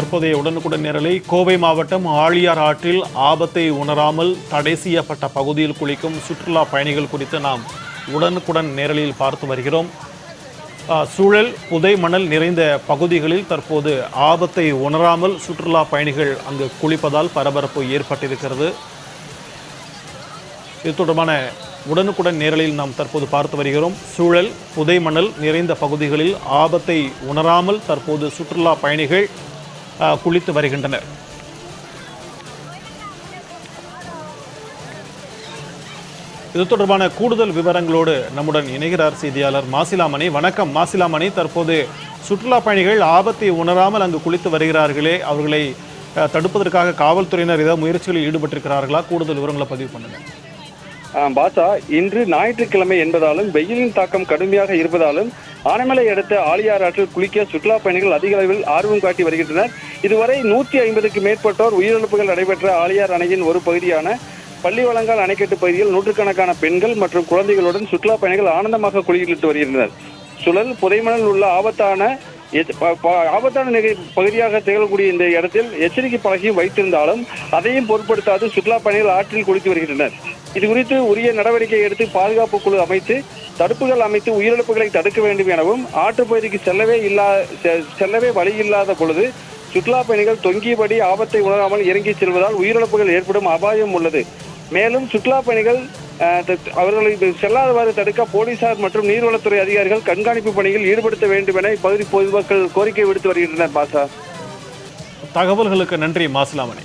தற்போதைய உடனுக்குடன் நேரலை. கோவை மாவட்டம் ஆழியார் ஆற்றில் ஆபத்தை உணராமல் தடை செய்யப்பட்ட பகுதியில் குளிக்கும் சுற்றுலா பயணிகள் குறித்து நாம் உடனுக்குடன் நேரலில் பார்த்து வருகிறோம். சூழல் புதை மணல் நிறைந்த பகுதிகளில் தற்போது ஆபத்தை உணராமல் சுற்றுலா பயணிகள் அங்கு குளிப்பதால் பரபரப்பு ஏற்பட்டிருக்கிறது. இது தொடர்பான உடனுக்குடன் நேரலில் நாம் தற்போது பார்த்து வருகிறோம். சூழல் புதை மணல் நிறைந்த பகுதிகளில் ஆபத்தை உணராமல் தற்போது சுற்றுலா பயணிகள் குளித்து வருகின்றனர். இது தொடர்பான கூடுதல் விவரங்களோடு நம்முடன் இணைகிறார் செய்தியாளர் மாசிலாமணி. வணக்கம் மாசிலாமணி. தற்போது சுற்றுலா பயணிகள் ஆபத்தை உணராமல் அங்கு குளித்து வருகிறார்களே, அவர்களை தடுப்பதற்காக காவல்துறையினர் ஏதாவது முயற்சிகளில் ஈடுபட்டிருக்கிறார்களா? கூடுதல் விவரங்களை பதிவு பண்ணுங்க. பாசா, இன்று ஞாயிற்றுக்கிழமை என்பதாலும் வெயிலின் தாக்கம் கடுமையாக இருப்பதாலும் ஆனைமலை அடுத்த ஆழியார் ஆற்றில் குளிக்க சுற்றுலா பயணிகள் அதிக அளவில் ஆர்வம் காட்டி வருகின்றனர். இதுவரை 150க்கு மேற்பட்டோர் உயிரிழப்புகள் நடைபெற்ற ஆழியார் அணையின் ஒரு பகுதியான பள்ளிவளங்கால் அணைக்கட்டு பகுதியில் நூற்றுக்கணக்கான பெண்கள் மற்றும் குழந்தைகளுடன் சுற்றுலா பயணிகள் ஆனந்தமாக குளித்து வருகின்றனர். சுழல் புதைமணல் உள்ள ஆபத்தான பகுதியாக திகழக்கூடிய இந்த இடத்தில் எச்சரிக்கை பலகையும் வைத்திருந்தாலும் அதையும் பொருட்படுத்தாது சுற்றுலா பயணிகள் ஆற்றில் குளித்து வருகின்றனர். இது குறித்து உரிய நடவடிக்கை எடுத்து பாதுகாப்பு குழு அமைத்து தடுப்புகள் அமைத்து உயிரிழப்புகளை தடுக்க வேண்டும் எனவும் ஆற்றுப்பகுதிக்கு செல்லவே வழி இல்லாத பொழுது சுற்றுலா பயணிகள் தொங்கியபடி ஆபத்தை உணராமல் இறங்கி செல்வதால் உயிரிழப்புகள் ஏற்படும் அபாயம் உள்ளது. மேலும் சுற்றுலா பயணிகள் அவர்களை செல்லாதவாறு தடுக்க போலீசார் மற்றும் நீர்வளத்துறை அதிகாரிகள் கண்காணிப்பு பணியில் ஈடுபடுத்த வேண்டும் என இப்பகுதி பொதுமக்கள் கோரிக்கை விடுத்து வருகின்றனர். பாசா, தகவல்களுக்கு நன்றி மாசிலாமணி.